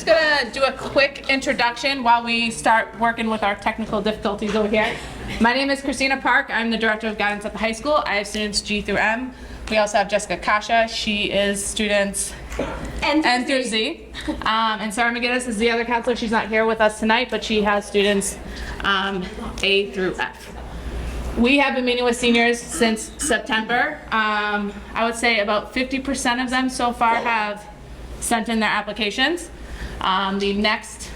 just gonna do a quick introduction while we start working with our technical difficulties over here. My name is Christina Park. I'm the Director of Guidance at the high school. I have students G through M. We also have Jessica Kasha. She is students N through Z. And Sarah McGinnis is the other counselor. She's not here with us tonight, but she has students A through F. We have been meeting with seniors since September. I would say about 50% of them so far have sent in their applications. The next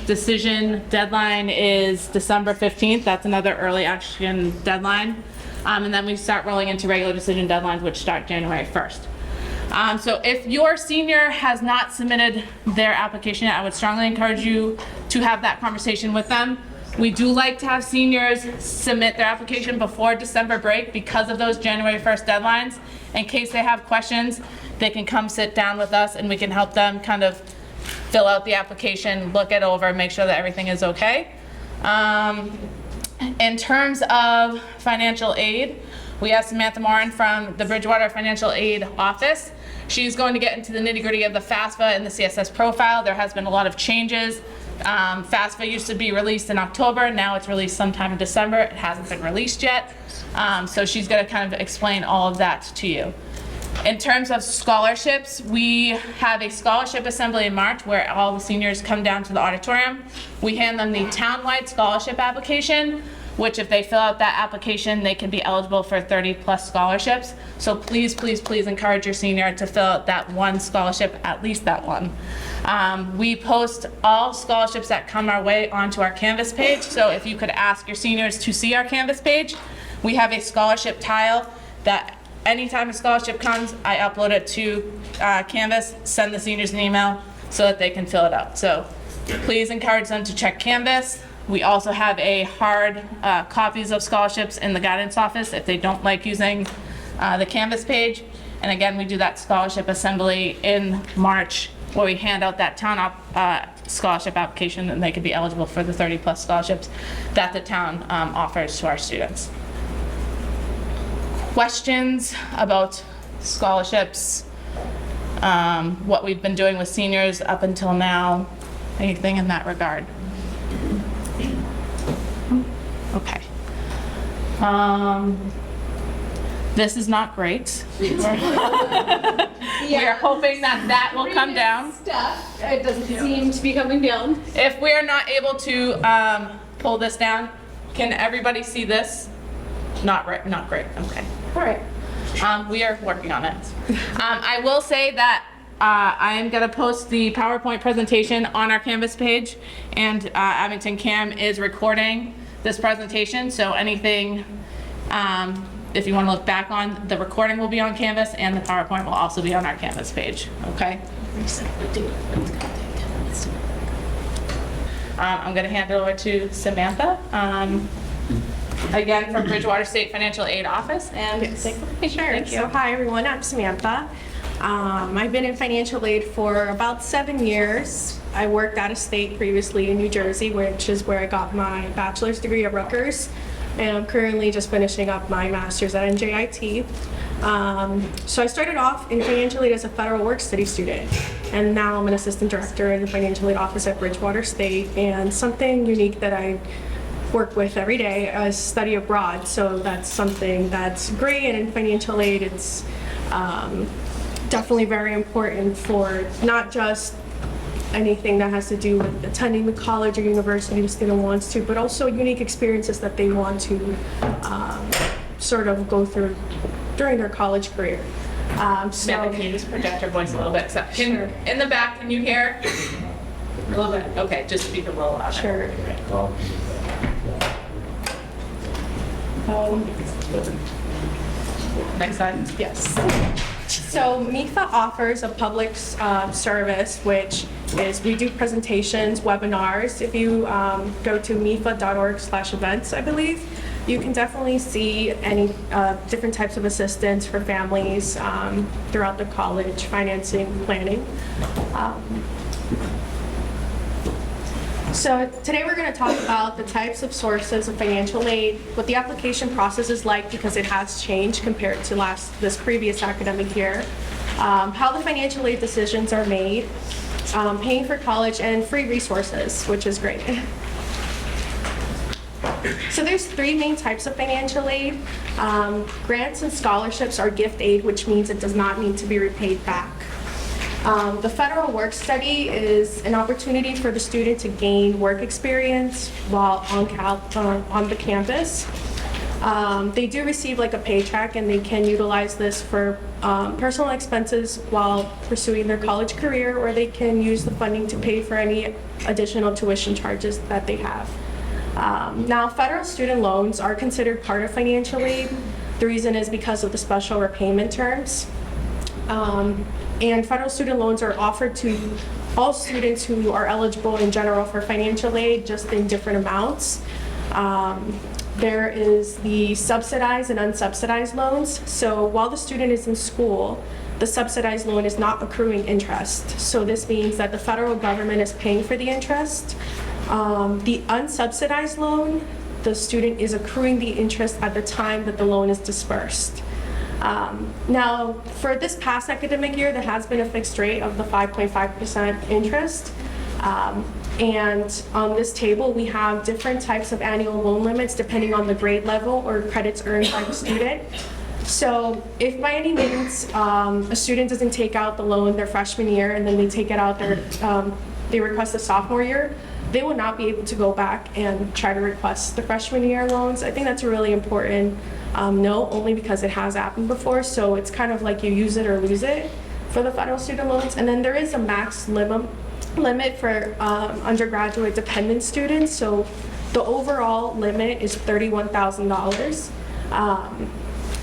decision deadline is December 15th. That's another early action deadline. And then we start rolling into regular decision deadlines, which start January 1st. So if your senior has not submitted their application yet, I would strongly encourage you to have that conversation with them. We do like to have seniors submit their application before December break because of those January 1st deadlines. In case they have questions, they can come sit down with us and we can help them kind of fill out the application, look it over, make sure that everything is okay. In terms of financial aid, we have Samantha Morin from the Bridgewater Financial Aid Office. She's going to get into the nitty-gritty of the FAFSA and the CSS profile. There has been a lot of changes. FAFSA used to be released in October. Now it's released sometime in December. It hasn't been released yet. So she's going to kind of explain all of that to you. In terms of scholarships, we have a scholarship assembly in March where all the seniors come down to the auditorium. We hand them the townwide scholarship application, which if they fill out that application, they can be eligible for 30+ scholarships. So please, please, please encourage your senior to fill out that one scholarship, at least that one. We post all scholarships that come our way onto our Canvas page. So if you could ask your seniors to see our Canvas page, we have a scholarship tile that anytime a scholarship comes, I upload it to Canvas, send the seniors an email so that they can fill it out. So please encourage them to check Canvas. We also have a hard copies of scholarships in the guidance office if they don't like using the Canvas page. And again, we do that scholarship assembly in March where we hand out that town scholarship application and they can be eligible for the 30+ scholarships that the town offers to our students. Questions about scholarships, what we've been doing with seniors up until now, anything in that regard? Okay. This is not great. We are hoping that that will come down. Stuff. It doesn't seem to be coming down. If we are not able to pull this down, can everybody see this? Not right. Not great. Okay. All right. We are working on it. I will say that I am going to post the PowerPoint presentation on our Canvas page, and Abington Cam is recording this presentation, so anything, if you want to look back on, the recording will be on Canvas and the PowerPoint will also be on our Canvas page, okay? I'm going to hand it over to Samantha. Again, from Bridgewater State Financial Aid Office. And yes. Sure. So hi everyone, I'm Samantha. I've been in financial aid for about 7 years. I worked out of state previously in New Jersey, which is where I got my bachelor's degree at Rutgers. And I'm currently just finishing up my master's at NJIT. So I started off in financial aid as a federal work study student. And now I'm an assistant director in the financial aid office at Bridgewater State. And something unique that I work with every day is study abroad. So that's something that's great, and in financial aid it's definitely very important for not just anything that has to do with attending the college or university the student wants to, but also unique experiences that they want to sort of go through during their college career. Samantha, can you just project your voice a little bit? So Sure. In the back, can you hear? A little bit. Okay, just speak a little louder. Sure. Next slide. Yes. So MIFA offers a public service, which is we do presentations, webinars. If you go to mifa.org/events, I believe, you can definitely see any different types of assistance for families throughout the college, financing, planning. So today we're going to talk about the types of sources of financial aid, what the application process is like because it has changed compared to this previous academic year, how the financial aid decisions are made, paying for college and free resources, which is great. So there's three main types of financial aid. Grants and scholarships are gift aid, which means it does not need to be repaid back. The federal work study is an opportunity for the student to gain work experience while on the campus. They do receive like a paycheck, and they can utilize this for personal expenses while pursuing their college career, or they can use the funding to pay for any additional tuition charges that they have. Now, federal student loans are considered part of financial aid. The reason is because of the special repayment terms. And federal student loans are offered to all students who are eligible in general for financial aid, just in different amounts. There is the subsidized and unsubsidized loans. So while the student is in school, the subsidized loan is not accruing interest. So this means that the federal government is paying for the interest. The unsubsidized loan, the student is accruing the interest at the time that the loan is dispersed. Now, for this past academic year, there has been a fixed rate of the 5.5% interest. And on this table, we have different types of annual loan limits depending on the grade level or credits earned by the student. So if by any means a student doesn't take out the loan their freshman year and then they take it out they request the sophomore year, they will not be able to go back and try to request the freshman year loans. I think that's a really important note, only because it has happened before. So it's kind of like you use it or lose it for the federal student loans. And then there is a max limit for undergraduate dependent students. So the overall limit is $31,000.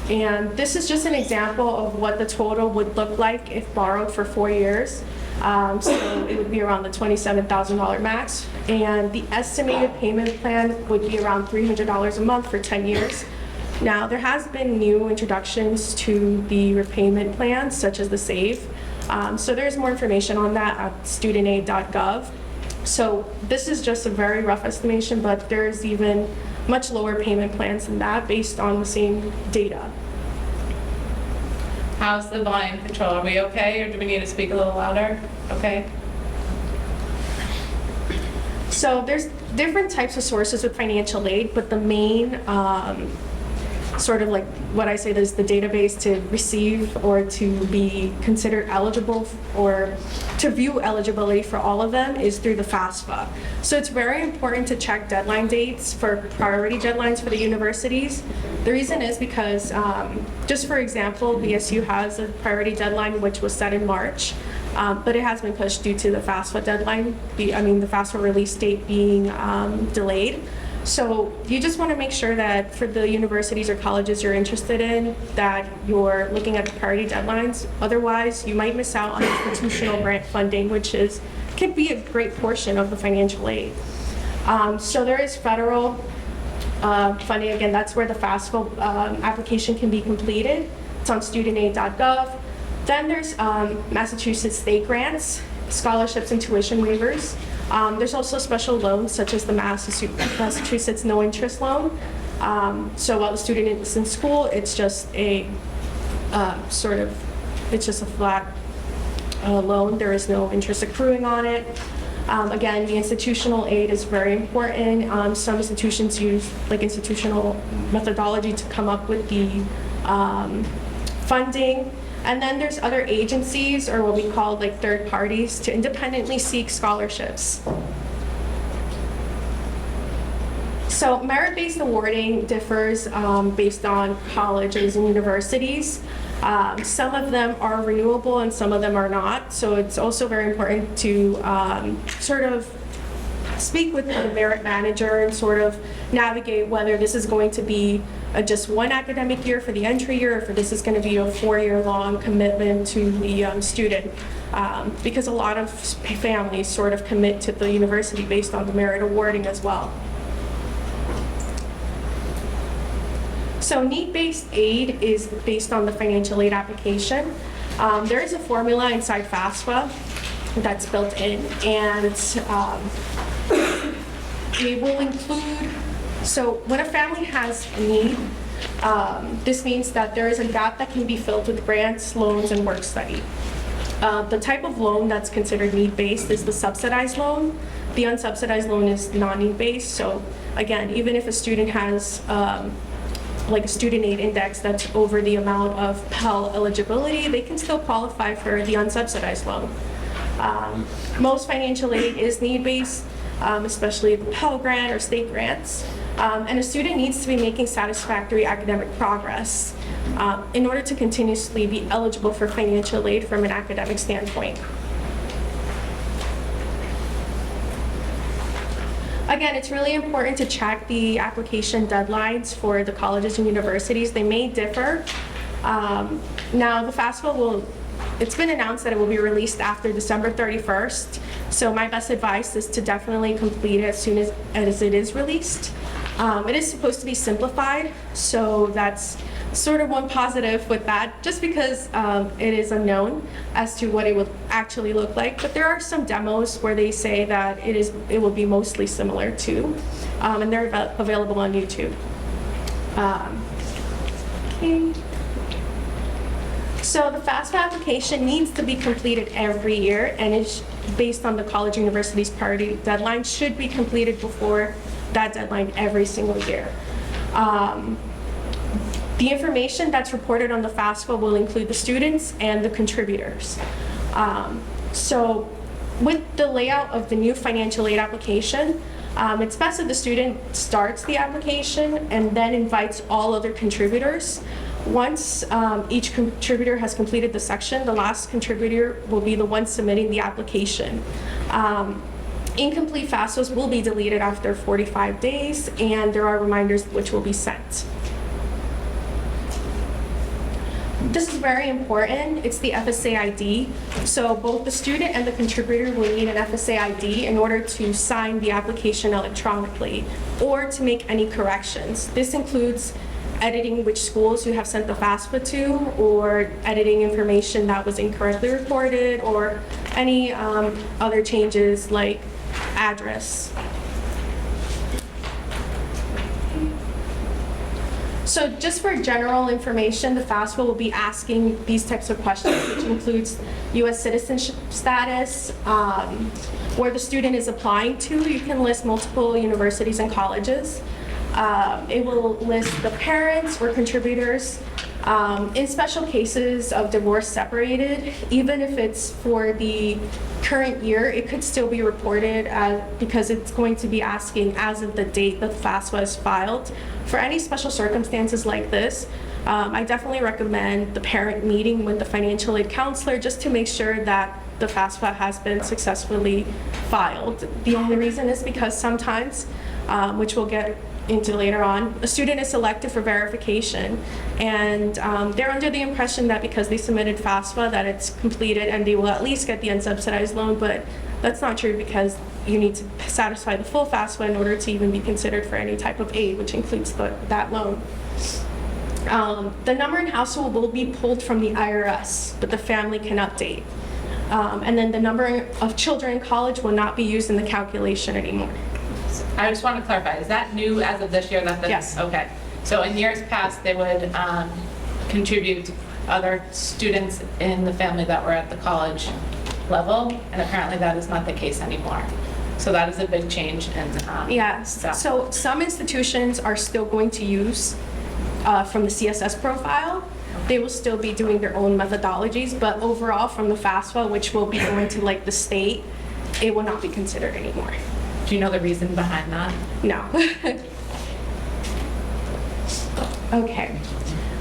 And this is just an example of what the total would look like if borrowed for 4 years. So it would be around the $27,000 max. And the estimated payment plan would be around $300 a month for 10 years. Now, there has been new introductions to the repayment plans, such as the SAVE. So there's more information on that at studentaid.gov. So this is just a very rough estimation, but there's even much lower payment plans than that based on the same data. How's the volume control? Are we okay, or do we need to speak a little louder? Okay. So there's different types of sources with financial aid, but the main sort of like what I say is the database to receive or to be considered eligible or to view eligibility for all of them is through the FAFSA. So it's very important to check deadline dates for priority deadlines for the universities. The reason is because, just for example, BSU has a priority deadline which was set in March, but it has been pushed due to the FAFSA deadline, the FAFSA release date being delayed. So you just want to make sure that for the universities or colleges you're interested in, that you're looking at the priority deadlines. Otherwise, you might miss out on institutional grant funding, which can be a great portion of the financial aid. So there is federal funding. Again, that's where the FAFSA application can be completed. It's on studentaid.gov. Then there's Massachusetts state grants, scholarships, and tuition waivers. There's also special loans such as the Massachusetts no interest loan. So while the student is in school, it's just a it's just a flat loan. There is no interest accruing on it. Again, the institutional aid is very important. Some institutions use like institutional methodology to come up with the funding. And then there's other agencies, or what we call like third parties, to independently seek scholarships. So merit-based awarding differs based on colleges and universities. Some of them are renewable and some of them are not. So it's also very important to sort of speak with the merit manager and sort of navigate whether this is going to be just one academic year for the entry year, or if this is going to be a 4-year-long commitment to the student. Because a lot of families sort of commit to the university based on the merit awarding as well. So need-based aid is based on the financial aid application. There is a formula inside FAFSA that's built in, and it will include, so when a family has a need, this means that there is a gap that can be filled with grants, loans, and work study. The type of loan that's considered need-based is the subsidized loan. The unsubsidized loan is non-need-based. So again, even if a student has like a student aid index that's over the amount of Pell eligibility, they can still qualify for the unsubsidized loan. Most financial aid is need-based, especially the Pell Grant or state grants. And a student needs to be making satisfactory academic progress in order to continuously be eligible for financial aid from an academic standpoint. Again, it's really important to check the application deadlines for the colleges and universities. They may differ. Now, the FAFSA it's been announced that it will be released after December 31st. So my best advice is to definitely complete it as soon as it is released. It is supposed to be simplified, so that's sort of one positive with that, just because it is unknown as to what it will actually look like. But there are some demos where they say that it will be mostly similar to, and they're available on YouTube. Okay. So the FAFSA application needs to be completed every year, and it's based on the college university's priority deadline, should be completed before that deadline every single year. The information that's reported on the FAFSA will include the students and the contributors. So with the layout of the new financial aid application, it's best if the student starts the application and then invites all other contributors. Once each contributor has completed the section, the last contributor will be the one submitting the application. Incomplete FAFSAs will be deleted after 45 days, and there are reminders which will be sent. This is very important. It's the FSA ID. So both the student and the contributor will need an FSA ID in order to sign the application electronically or to make any corrections. This includes editing which schools you have sent the FAFSA to, or editing information that was incorrectly reported, or any other changes like address. So just for general information, the FAFSA will be asking these types of questions, which includes U.S. citizenship status, where the student is applying to. You can list multiple universities and colleges. It will list the parents or contributors. In special cases of divorce separated, even if it's for the current year, it could still be reported because it's going to be asking as of the date that the FAFSA is filed. For any special circumstances like this, I definitely recommend the parent meeting with the financial aid counselor just to make sure that the FAFSA has been successfully filed. The only reason is because sometimes, which we'll get into later on, a student is selected for verification, and they're under the impression that because they submitted FAFSA that it's completed and they will at least get the unsubsidized loan, but that's not true because you need to satisfy the full FAFSA in order to even be considered for any type of aid, which includes that loan. The number in household will be pulled from the IRS, but the family can update. And then the number of children in college will not be used in the calculation anymore. I just want to clarify, is that new as of this year? Yes. Okay. So in years past, they would contribute other students in the family that were at the college level, and apparently that is not the case anymore. So that is a big change in So some institutions are still going to use from the CSS profile. They will still be doing their own methodologies, but overall from the FAFSA, which will be going to like the state, it will not be considered anymore. Do you know the reason behind that? No. Okay.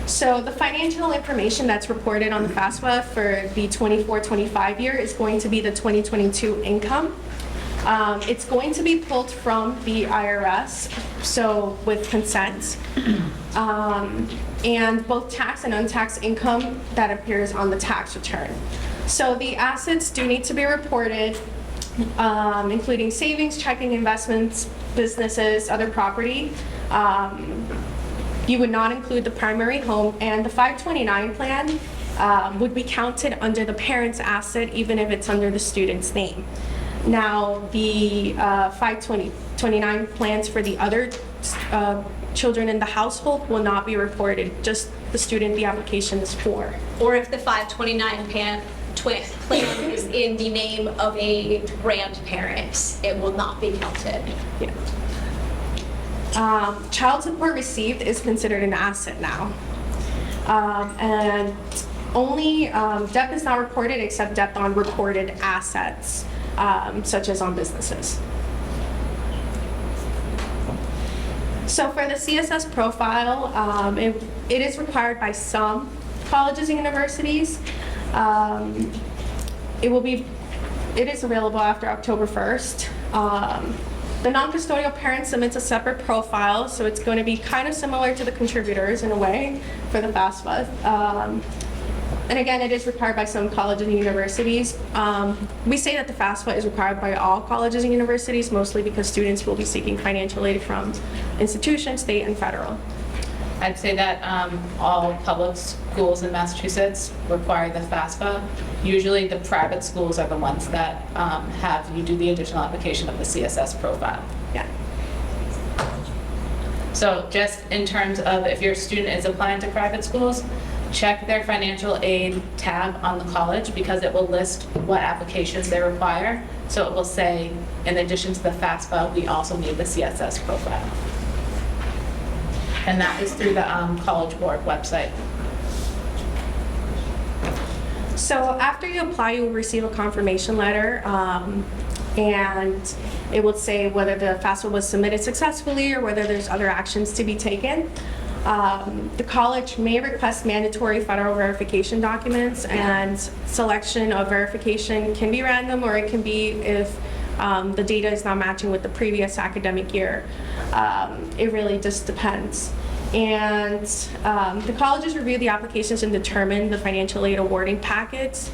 So the financial information that's reported on the FAFSA for the 24-25 year is going to be the 2022 income. It's going to be pulled from the IRS, so with consent. And both tax and untaxed income that appears on the tax return. So the assets do need to be reported, including savings, checking, investments, businesses, other property. You would not include the primary home, and the 529 plan would be counted under the parent's asset even if it's under the student's name. Now, the 529 plans for the other children in the household will not be reported, just the student the application is for. Or if the 529 plan is in the name of a grandparent, it will not be counted. Yeah. Child support received is considered an asset now. And only debt is not reported except debt on recorded assets, such as on businesses. So for the CSS profile, it is required by some colleges and universities. It is available after October 1st. The non-custodial parent submits a separate profile, so it's going to be kind of similar to the contributors in a way for the FAFSA. And again, it is required by some colleges and universities. We say that the FAFSA is required by all colleges and universities, mostly because students will be seeking financial aid from institutions, state and federal. I'd say that all public schools in Massachusetts require the FAFSA. Usually the private schools are the ones that have you do the additional application of the CSS profile. Yeah. So just in terms of if your student is applying to private schools, check their financial aid tab on the college because it will list what applications they require. So it will say, in addition to the FAFSA, we also need the CSS profile. And that is through the College Board website. So after you apply, you will receive a confirmation letter, and it will say whether the FAFSA was submitted successfully or whether there's other actions to be taken. The college may request mandatory federal verification documents, and selection of verification can be random or it can be if the data is not matching with the previous academic year. It really just depends. And the colleges review the applications and determine the financial aid awarding packets.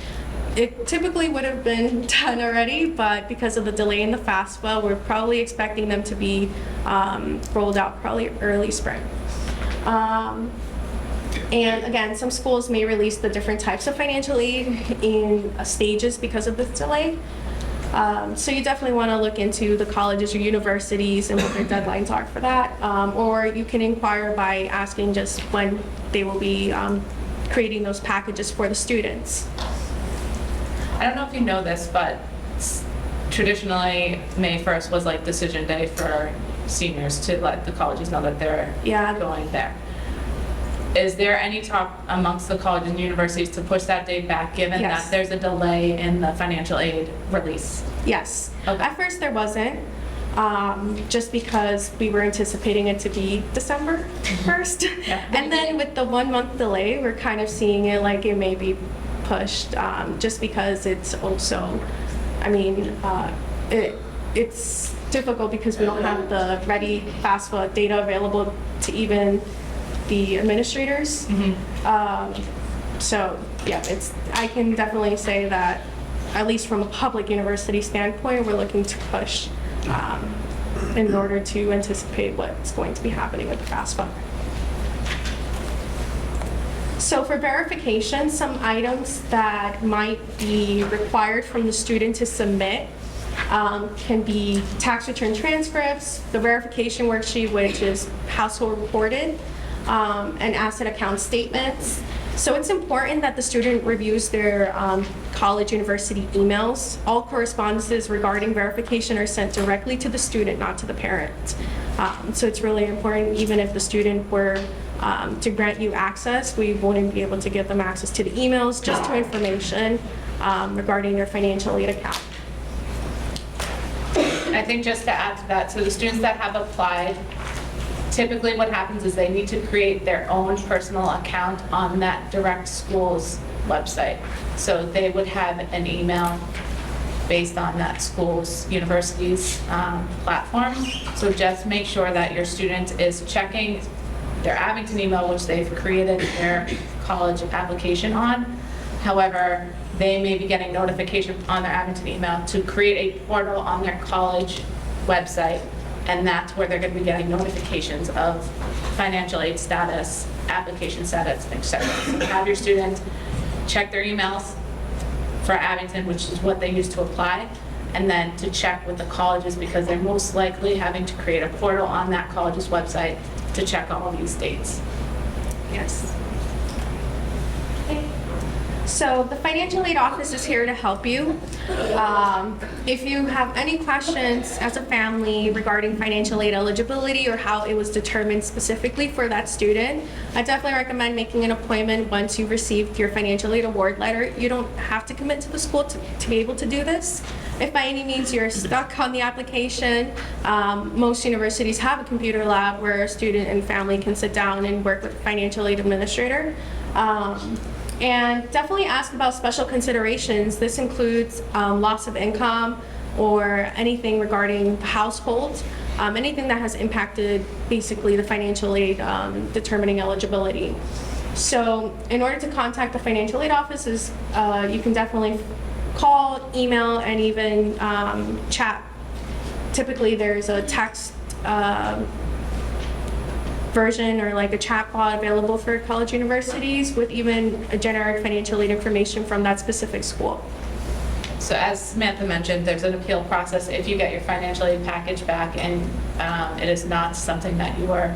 It typically would have been done already, but because of the delay in the FAFSA, we're probably expecting them to be rolled out probably early spring. And again, some schools may release the different types of financial aid in stages because of this delay. So you definitely want to look into the colleges or universities and what their deadlines are for that. Or you can inquire by asking just when they will be creating those packages for the students. I don't know if you know this, but traditionally May 1st was like decision day for seniors to let the colleges know that they're going there. Is there any talk amongst the colleges and universities to push that date back, given that there's a delay in the financial aid release? Yes. Okay. At first there wasn't, just because we were anticipating it to be December 1st. Yeah. And then with the 1 month delay, we're kind of seeing it like it may be pushed, just because it's also, I mean, it's difficult because we don't have the ready FAFSA data available to even the administrators. So yeah, I can definitely say that at least from a public university standpoint, we're looking to push in order to anticipate what's going to be happening with the FAFSA. So for verification, some items that might be required from the student to submit can be tax return transcripts, the verification worksheet, which is household reported, and asset account statements. So it's important that the student reviews their college university emails. All correspondences regarding verification are sent directly to the student, not to the parent. So it's really important, even if the student were to grant you access, we wouldn't be able to give them access to the emails, just to information regarding their financial aid account. I think just to add to that, so the students that have applied, typically what happens is they need to create their own personal account on that direct school's website. So they would have an email based on that school's, university's platform. So just make sure that your student is checking their Abington email, which they've created their college application on. However, they may be getting notification on their Abington email to create a portal on their college website, and that's where they're going to be getting notifications of financial aid status, application status, etc. So have your student check their emails for Abington, which is what they use to apply, and then to check with the colleges, because they're most likely having to create a portal on that college's website to check all of these dates. Yes. Okay. So the financial aid office is here to help you. If you have any questions as a family regarding financial aid eligibility or how it was determined specifically for that student, I definitely recommend making an appointment once you've received your financial aid award letter. You don't have to commit to the school to be able to do this. If by any means you're stuck on the application, most universities have a computer lab where a student and family can sit down and work with a financial aid administrator. And definitely ask about special considerations. This includes loss of income or anything regarding the household, anything that has impacted basically the financial aid determining eligibility. So in order to contact the financial aid offices, you can definitely call, email, and even chat. Typically there's a text version or like a chatbot available for college universities with even a generic financial aid information from that specific school. So as Samantha mentioned, there's an appeal process if you get your financial aid package back and it is not something that you were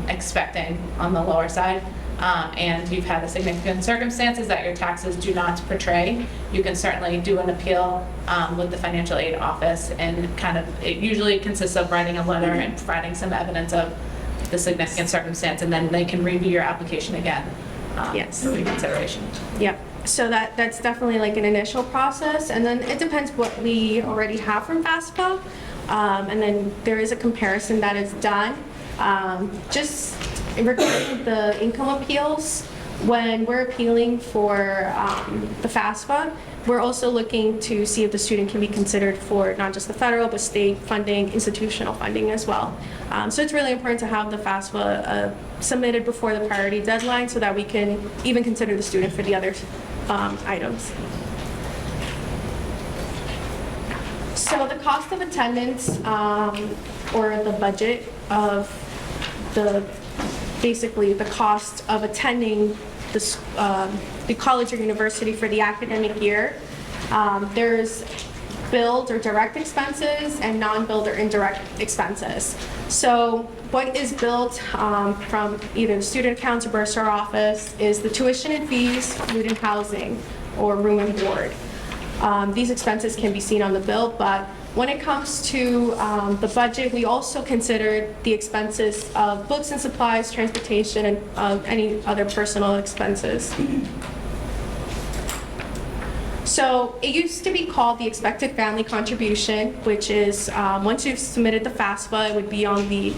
expecting on the lower side, and you've had a significant circumstances that your taxes do not portray, you can certainly do an appeal with the financial aid office, and it usually consists of writing a letter and providing some evidence of the significant circumstance, and then they can review your application again Yes. for reconsideration. Yep. So that's definitely like an initial process, and then it depends what we already have from FAFSA, and then there is a comparison that is done. Just regarding the income appeals, when we're appealing for the FAFSA, we're also looking to see if the student can be considered for not just the federal, but state funding, institutional funding as well. So it's really important to have the FAFSA submitted before the priority deadline so that we can even consider the student for the other items. So the cost of attendance or the budget of basically the cost of attending the college or university for the academic year. There's billed or direct expenses and non-billed or indirect expenses. So what is billed from either the student accounts or bursar office is the tuition and fees, food and housing, or room and board. These expenses can be seen on the bill, but when it comes to the budget, we also consider the expenses of books and supplies, transportation, and any other personal expenses. So it used to be called the expected family contribution, which is once you've submitted the FAFSA, it would be on the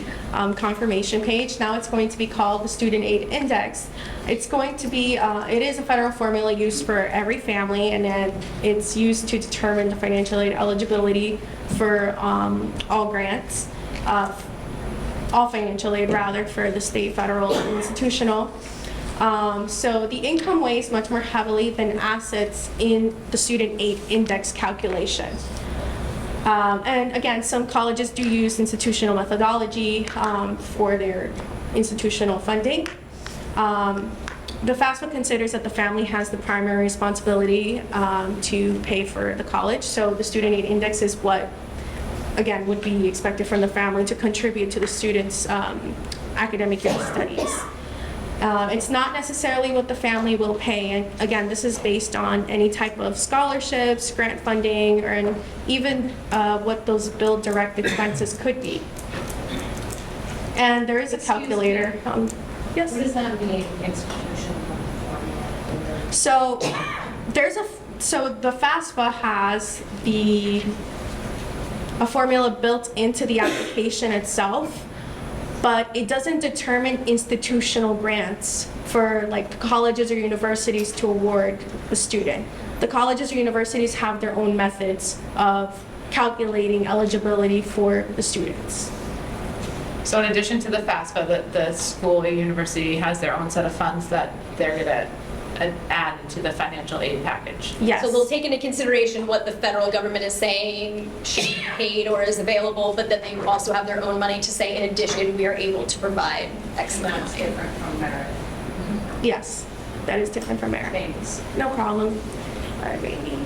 confirmation page. Now it's going to be called the Student Aid Index. It's going to be, it is a federal formula used for every family, and then it's used to determine the financial aid eligibility for all grants, all financial aid rather, for the state, federal, and institutional. So the income weighs much more heavily than assets in the Student Aid Index calculation. And again, some colleges do use institutional methodology for their institutional funding. The FAFSA considers that the family has the primary responsibility to pay for the college. So the Student Aid Index is what, again, would be expected from the family to contribute to the student's academic year studies. It's not necessarily what the family will pay, and again, this is based on any type of scholarships, grant funding, or even what those billed direct expenses could be. And there is a calculator. Yes? What does that mean, institutional formula? So the FAFSA has a formula built into the application itself, but it doesn't determine institutional grants for like colleges or universities to award the student. The colleges or universities have their own methods of calculating eligibility for the students. So in addition to the FAFSA, the school or university has their own set of funds that they're going to add into the financial aid package. Yes. So they'll take into consideration what the federal government is saying should be paid or is available, but then they also have their own money to say, in addition, we are able to provide X amount. That's different from merit. Yes, that is different from merit. Thanks. No problem. All right, baby.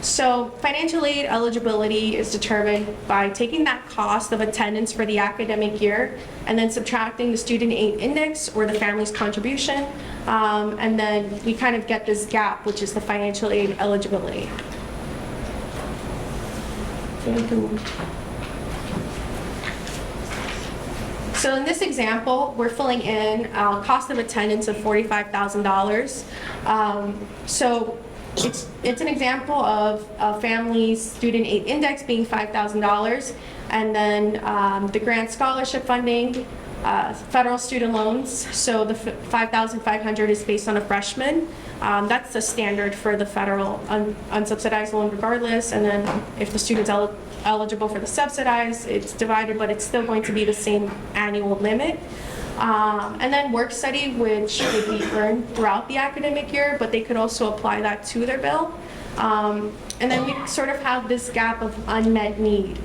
So financial aid eligibility is determined by taking that cost of attendance for the academic year and then subtracting the student aid index or the family's contribution. And then we kind of get this gap, which is the financial aid eligibility. So in this example, we're filling in cost of attendance of $45,000. So it's an example of a family's student aid index being $5,000, and then the grant scholarship funding, federal student loans. So the $5,500 is based on a freshman. That's the standard for the federal unsubsidized loan regardless. And then if the student's eligible for the subsidized, it's divided, but it's still going to be the same annual limit. And then work study, which would be earned throughout the academic year, but they could also apply that to their bill. And then we sort of have this gap of unmet need.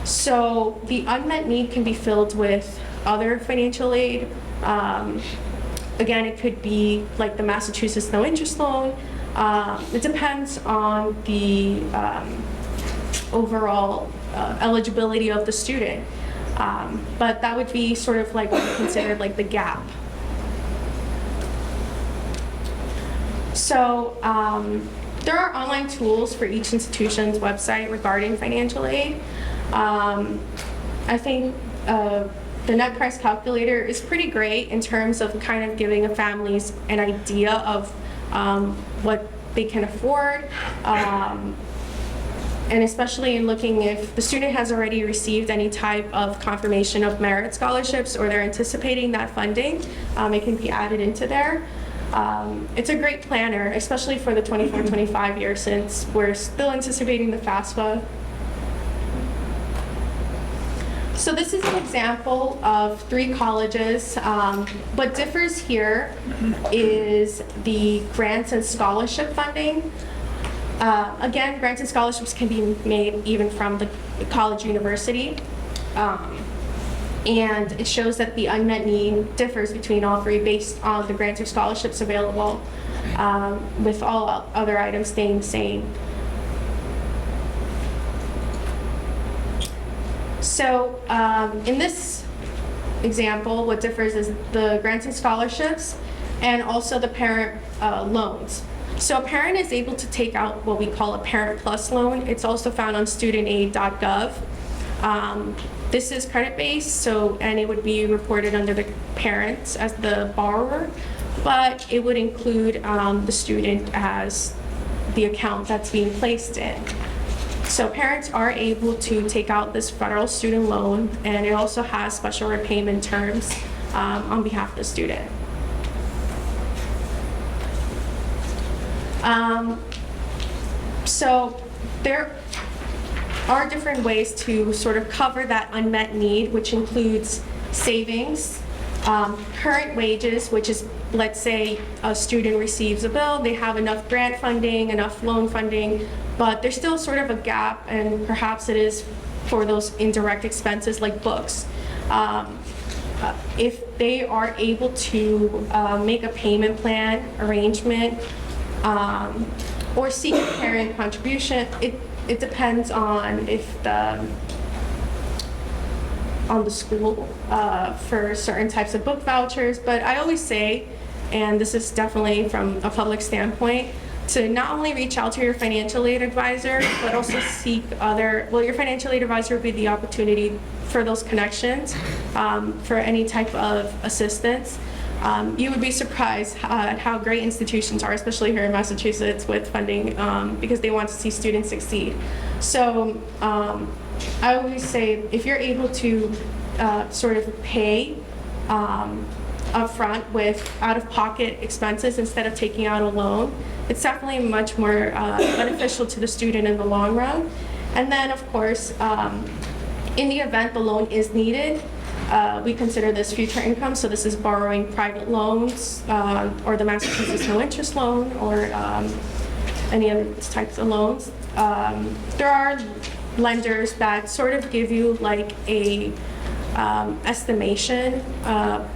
So the unmet need can be filled with other financial aid. Again, it could be like the Massachusetts no interest loan. It depends on the overall eligibility of the student. But that would be sort of like what we consider like the gap. So there are online tools for each institution's website regarding financial aid. I think the net price calculator is pretty great in terms of kind of giving a families an idea of what they can afford. And especially in looking if the student has already received any type of confirmation of merit scholarships or they're anticipating that funding, it can be added into there. It's a great planner, especially for the 24-25 year, since we're still anticipating the FAFSA. So this is an example of 3 colleges. What differs here is the grants and scholarship funding. Again, grants and scholarships can be made even from the college university. And it shows that the unmet need differs between all 3 based on the grants or scholarships available, with all other items staying the same. So in this example, what differs is the grants and scholarships and also the parent loans. So a parent is able to take out what we call a Parent Plus loan. It's also found on studentaid.gov. This is credit-based, and it would be reported under the parents as the borrower, but it would include the student as the account that's being placed in. So parents are able to take out this federal student loan, and it also has special repayment terms on behalf of the student. So there are different ways to sort of cover that unmet need, which includes savings, current wages, which is, let's say a student receives a bill, they have enough grant funding, enough loan funding, but there's still sort of a gap, and perhaps it is for those indirect expenses like books. If they are able to make a payment plan arrangement, or seek a parent contribution, it depends on if on the school for certain types of book vouchers. But I always say, and this is definitely from a public standpoint, to not only reach out to your financial aid advisor, but also seek your financial aid advisor would be the opportunity for those connections, for any type of assistance. You would be surprised at how great institutions are, especially here in Massachusetts, with funding, because they want to see students succeed. So I always say, if you're able to sort of pay upfront with out-of-pocket expenses instead of taking out a loan, it's definitely much more beneficial to the student in the long run. And then, of course, in the event the loan is needed, we consider this future income. So this is borrowing private loans, or the Massachusetts no interest loan, or any other types of loans. There are lenders that sort of give you like a estimation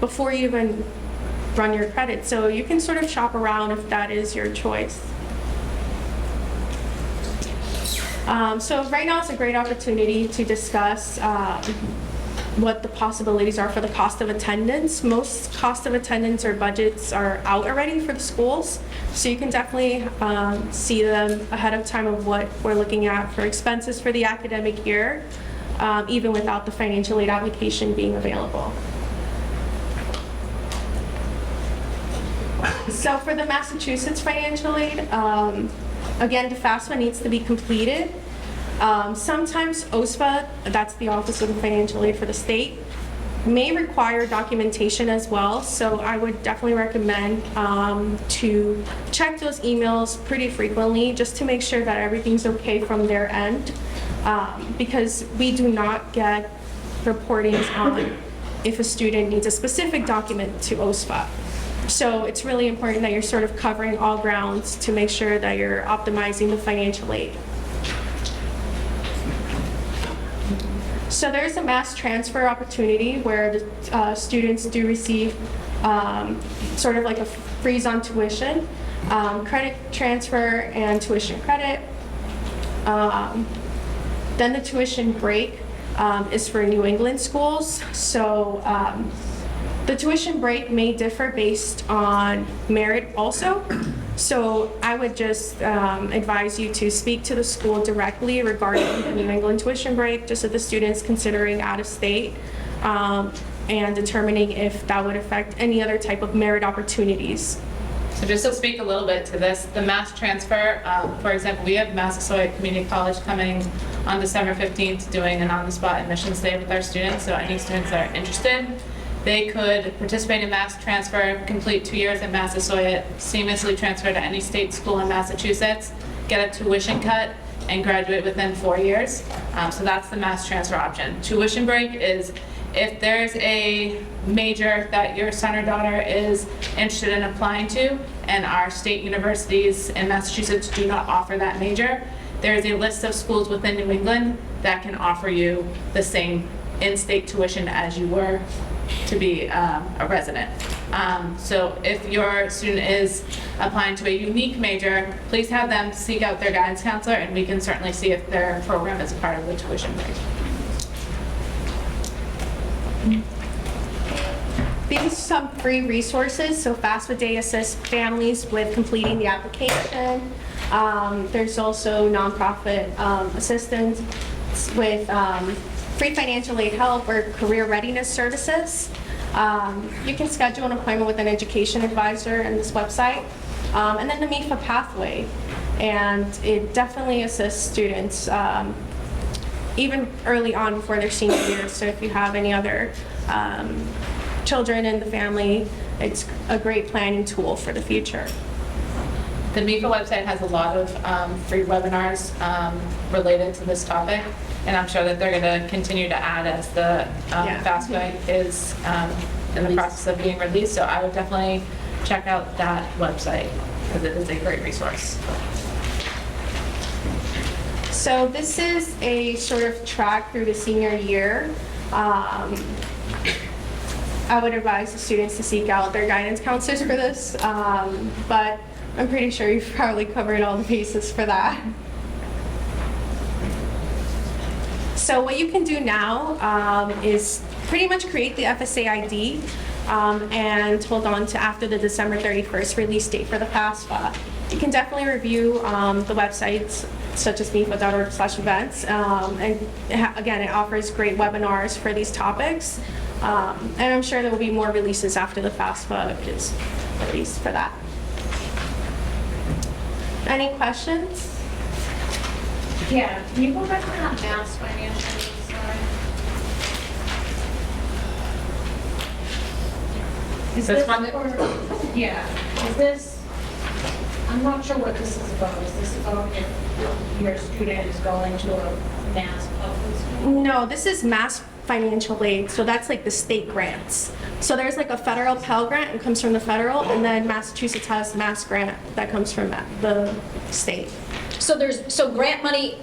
before you even run your credit. So you can sort of shop around if that is your choice. So right now it's a great opportunity to discuss what the possibilities are for the cost of attendance. Most cost of attendance or budgets are out already for the schools, so you can definitely see them ahead of time of what we're looking at for expenses for the academic year, even without the financial aid application being available. So for the Massachusetts financial aid, again, the FAFSA needs to be completed. Sometimes OSFA, that's the Office of Financial Aid for the state, may require documentation as well. So I would definitely recommend to check those emails pretty frequently just to make sure that everything's okay from their end, because we do not get reportings on if a student needs a specific document to OSFA. So it's really important that you're sort of covering all grounds to make sure that you're optimizing the financial aid. So there's a mass transfer opportunity where the students do receive sort of like a freeze on tuition, credit transfer and tuition credit. Then the tuition break is for New England schools. So the tuition break may differ based on merit also. So I would just advise you to speak to the school directly regarding the New England tuition break, just so the student's considering out of state and determining if that would affect any other type of merit opportunities. So just to speak a little bit to this, the mass transfer, for example, we have Massasoit Community College coming on December 15th doing an on-the-spot admissions day with our students. So any students that are interested, they could participate in mass transfer, complete 2 years at Massasoit, seamlessly transfer to any state school in Massachusetts, get a tuition cut, and graduate within 4 years. So that's the mass transfer option. Tuition break is if there's a major that your son or daughter is interested in applying to, and our state universities in Massachusetts do not offer that major, there is a list of schools within New England that can offer you the same in-state tuition as you were to be a resident. So if your student is applying to a unique major, please have them seek out their guidance counselor, and we can certainly see if their program is a part of the tuition break. These are some free resources. So FAFSA Day assists families with completing the application. There's also nonprofit assistance with free financial aid help or career readiness services. You can schedule an appointment with an education advisor on this website. And then the MIFA pathway. And it definitely assists students even early on before their senior year. So if you have any other children in the family, it's a great planning tool for the future. The MIFA website has a lot of free webinars related to this topic, and I'm sure that they're going to continue to add as the FAFSA is in the process of being released. So I would definitely check out that website because it is a great resource. So this is a sort of track through the senior year. I would advise the students to seek out their guidance counselors for this, but I'm pretty sure you've probably covered all the bases for that. So what you can do now is pretty much create the FSA ID and hold on to after the December 31st release date for the FAFSA. You can definitely review the websites such as mifa.org/events. And again, it offers great webinars for these topics. And I'm sure there will be more releases after the FAFSA is released for that. Any questions? Yeah, can you go back to that mass financial aid slide? Is This this, one? yeah, is this, I'm not sure what this is about. Is this about if your student is going to a mass public school? No, this is mass financial aid, so that's like the state grants. So there's like a federal Pell Grant, it comes from the federal, and then Massachusetts has mass grant that comes from the state. So grant money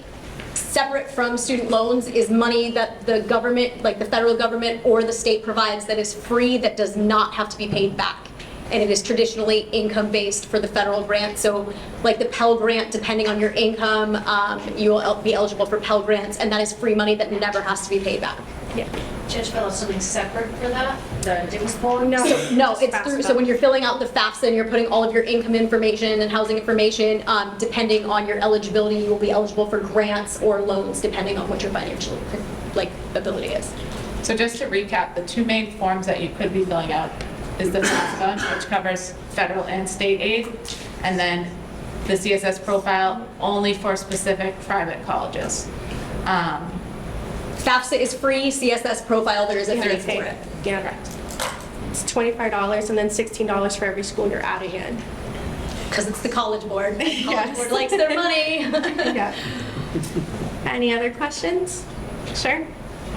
separate from student loans is money that the government, like the federal government or the state provides that is free, that does not have to be paid back. and it is traditionally income-based for the federal grant. So like the Pell Grant, depending on your income, you will be eligible for Pell Grants, and that is free money that never has to be paid back. Yeah. Just fill out something separate for that, the difference form? No. No, just it's through, so FAFSA. when you're filling out the FAFSA and you're putting all of your income information and housing information, depending on your eligibility, you will be eligible for grants or loans, depending on what your financial, like, ability is. So just to recap, the two main forms that you could be filling out is the FAFSA, which covers federal and state aid, and then the CSS profile only for specific private colleges. FAFSA is free, CSS profile, there is a fee for it. Yeah. It's $25 and then $16 for every school you're adding in. Because it's the College Board. College Yes. Board likes their money. Yeah. Any other questions? Sure?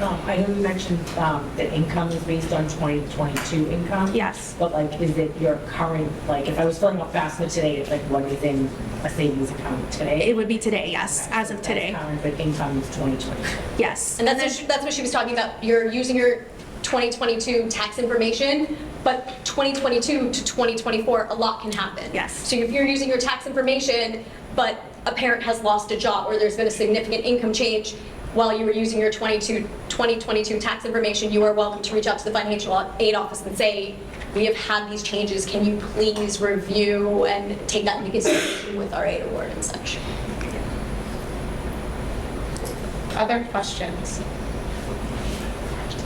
I know you mentioned that income is based on 2022 income. Yes. But like, is it your current, like, if I was filling out FAFSA today, it's like what is in a savings account today? It would be today, yes, as of today. But income is 2022. Yes. And that's what she was talking about. You're using your 2022 tax information, but 2022 to 2024, a lot can happen. Yes. So if you're using your tax information, but a parent has lost a job or there's been a significant income change, while you were using your 2022 tax information, you are welcome to reach out to the financial aid office and say, we have had these changes, can you please review and take that into consideration with our aid award and such. Other questions?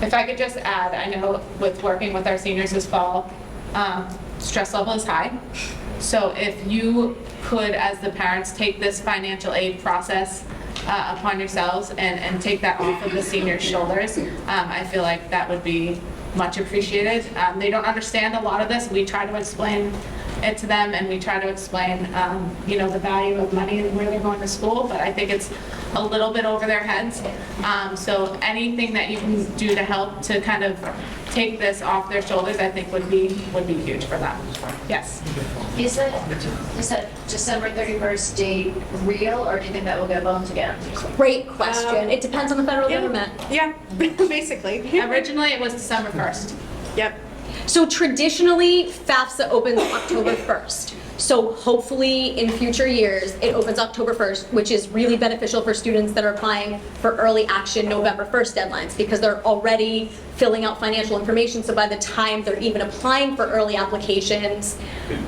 If I could just add, I know with working with our seniors this fall, stress level is high. So if you could, as the parents, take this financial aid process upon yourselves and take that off of the seniors' shoulders, I feel like that would be much appreciated. They don't understand a lot of this. We try to explain it to them, and we try to explain, the value of money and where they're going to school, but I think it's a little bit over their heads. So anything that you can do to help to kind of take this off their shoulders, I think would be huge for them. Yes. Is that December 31st date real, or do you think that will get bumped again? Great question. It depends on the federal government. Yeah, basically. Originally, it was December 1st. Yep. So traditionally, FAFSA opens October 1st. So hopefully in future years, it opens October 1st, which is really beneficial for students that are applying for early action November 1st deadlines because they're already filling out financial information. So by the time they're even applying for early applications,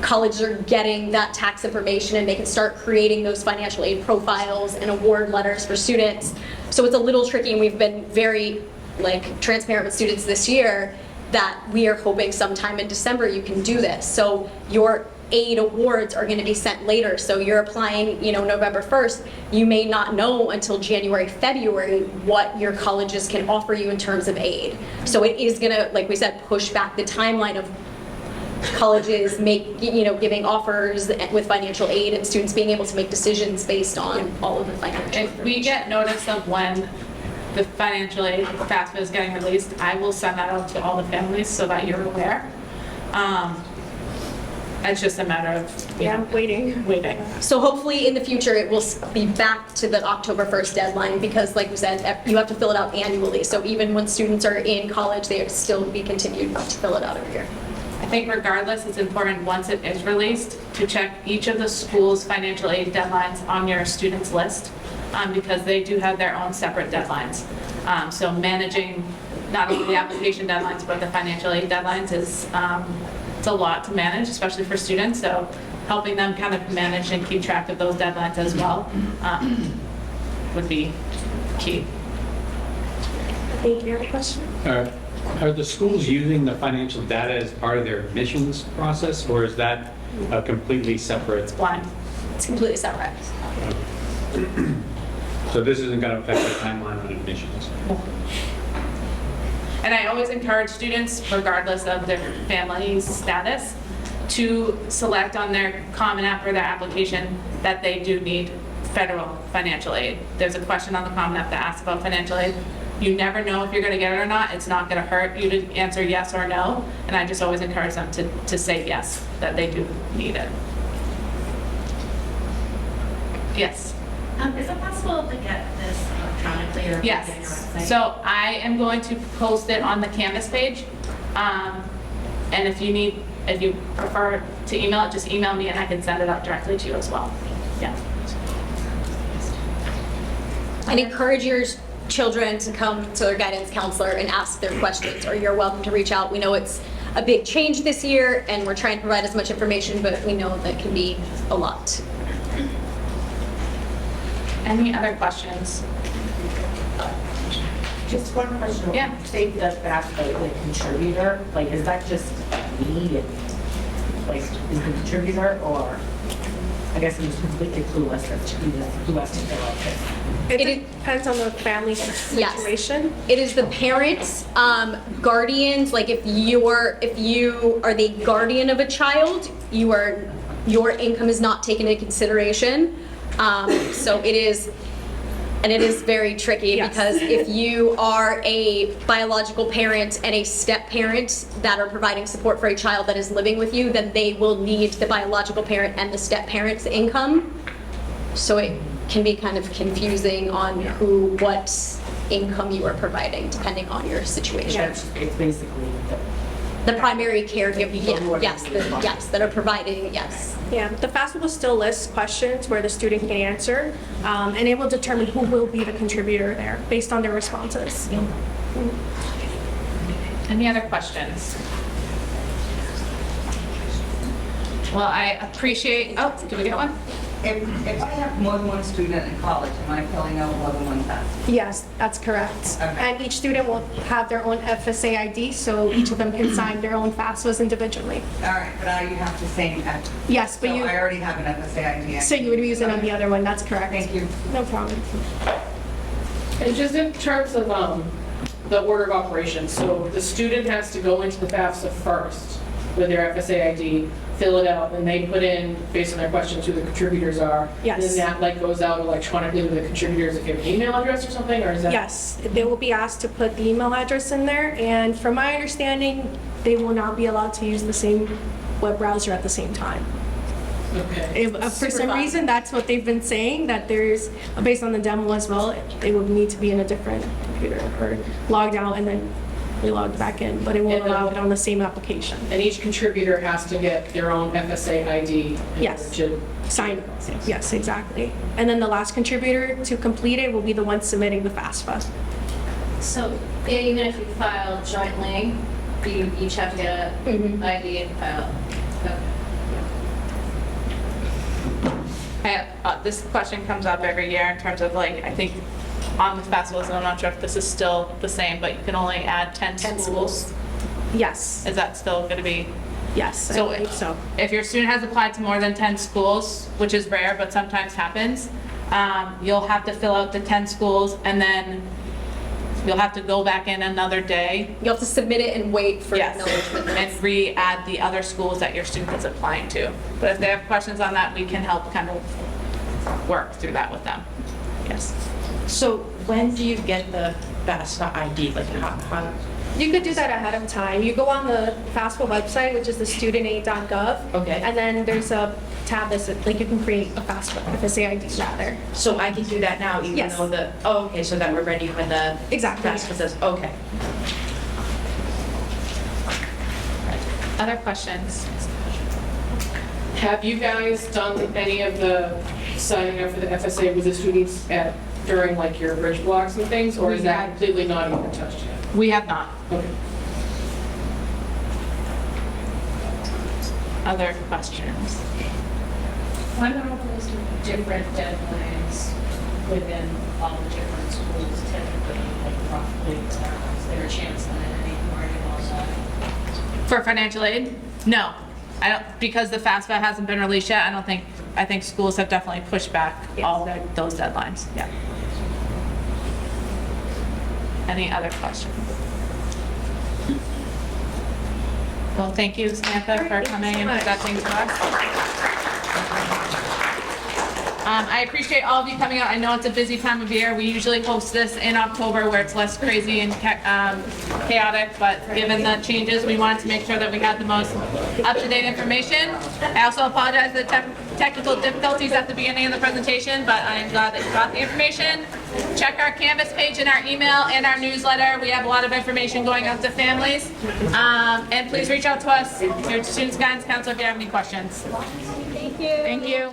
colleges are getting that tax information and they can start creating those financial aid profiles and award letters for students. So it's a little tricky, and we've been very transparent with students this year that we are hoping sometime in December you can do this. So your aid awards are going to be sent later. So you're applying, November 1st. You may not know until January, February what your colleges can offer you in terms of aid. So it is going to, like we said, push back the timeline of colleges giving offers with financial aid and students being able to make decisions based on all of the financial If we get notice of when the financial aid FAFSA is getting released, I will send that out to all the families so that you're aware. It's just a matter of Waiting. waiting. So hopefully in the future it will be back to the October 1st deadline because like we said, you have to fill it out annually. So even when students are in college, they would still be continued to fill it out every year. I think regardless, it's important once it is released to check each of the school's financial aid deadlines on your students' list because they do have their own separate deadlines. So managing not only the application deadlines but the financial aid deadlines is it's a lot to manage, especially for students. So helping them kind of manage and keep track of those deadlines as well would be key. Thank you. Any question? Are the schools using the financial data as part of their admissions process, or is that a completely separate? Blind. It's completely separate. So this isn't going to affect the timeline on admissions? And I always encourage students, regardless of their family status, to select on their Common App or their application that they do need federal financial aid. There's a question on the Common App that asks about financial aid. You never know if you're going to get it or not. It's not going to hurt you to answer yes or no. And I just always encourage them to say yes, that they do need it. Yes. Is it possible to get this electronically or on your Yes. website? So I am going to post it on the Canvas page. And if you need if you prefer to email it, just email me and I can send it out directly to you as well. Yeah. And encourage your children to come to their guidance counselor and ask their questions, or you're welcome to reach out. We know it's a big change this year and we're trying to provide as much information, but we know that can be a lot. Any other questions? Just one question. Yeah. Say the FAFSA, like contributor, like is that just me and like is the contributor, or I guess I'm just completely clueless as to who has to fill out this. It depends on the family situation. It is the parents, guardians, like if you are the guardian of a child, your income is not taken into consideration. So it is, and it is very tricky Yes. because if you are a biological parent and a step parent that are providing support for a child that is living with you, then they will need the biological parent and the step parent's income. So it can be kind of confusing on what income you are providing depending on your situation. It's basically The primary caregiver, people who are- yes, that are providing, yes. Yeah, the FAFSA will still list questions where the student can answer, and it will determine who will be the contributor there based on their responses. Any other questions? Well, I appreciate, oh, did we get one? If I have more than one student in college, am I filling out more than one FAFSA? Yes, that's correct. Okay. And each student will have their own FSA ID, so each of them can sign their own FAFSAs individually. All right, but I, you have to say that. Yes, but So you, I already have an FSA ID. so you would be using on the other one, that's correct. Thank you. No problem. And just in terms of the order of operations, so the student has to go into the FAFSA first with their FSA ID, fill it out, and they put in, based on their questions, who the contributors are. Yes. And then that like goes out electronically to the contributors if you have an email address or something, or is that? Yes, they will be asked to put the email address in there, and from my understanding, they will not be allowed to use the same web browser at the same time. Okay. If, for Super some fun. reason, that's what they've been saying, that there's, based on the demo as well, they would need to be in a different computer or logged out and then re-logged back in, but it won't And, allow it on the same application. And each contributor has to get their own FSA ID. in Yes. order to- Sign, yes, exactly. And then the last contributor to complete it will be the one submitting the FAFSA. So even if you file jointly, you each have to get an ID and file. Okay. This question comes up every year in terms of like, I think on the FAFSA, and I'm not sure if this is still the same, but you can only add 10 schools. Yes, Is that still going to be? yes, I So believe so. if your student has applied to more than 10 schools, which is rare, but sometimes happens, you'll have to fill out the 10 schools and then you'll have to go back in another day. You have to submit it and wait for Yes, acknowledgement. and re-add the other schools that your student is applying to. But if they have questions on that, we can help kind of work through that with them. Yes. So when do you get the FAFSA ID? Like how? You could do that ahead of time. You go on the FAFSA website, which is the studentaid.gov. Okay. And then there's a tab that's like you can create a FSA ID rather. So I can do that now even Yes. though oh, okay, so that we're ready when the Exactly. FAFSA says, okay. Other questions? Have you guys done any of the signing up for the FSA with the students during like your bridge blocks and things, or is that completely not even touched yet? We have not. Okay. Other questions? When are those different deadlines within all the different schools typically, like roughly, is there a chance that any wording on that? For financial aid? No. I don't, because the FAFSA hasn't been released yet, I think schools have definitely pushed back all those deadlines, yeah. Any other questions? Well, thank you, Samantha, for coming and presenting to us. I appreciate all of you coming out. I know it's a busy time of year. We usually host this in October where it's less crazy and chaotic, but given the changes, we wanted to make sure that we had the most up-to-date information. I also apologize that technical difficulties at the beginning of the presentation, but I'm glad that you got the information. Check our Canvas page in our email and our newsletter. We have a lot of information going out to families. And please reach out to us, your Students Guidance Counselor, if you have any questions. Thank you. Thank you.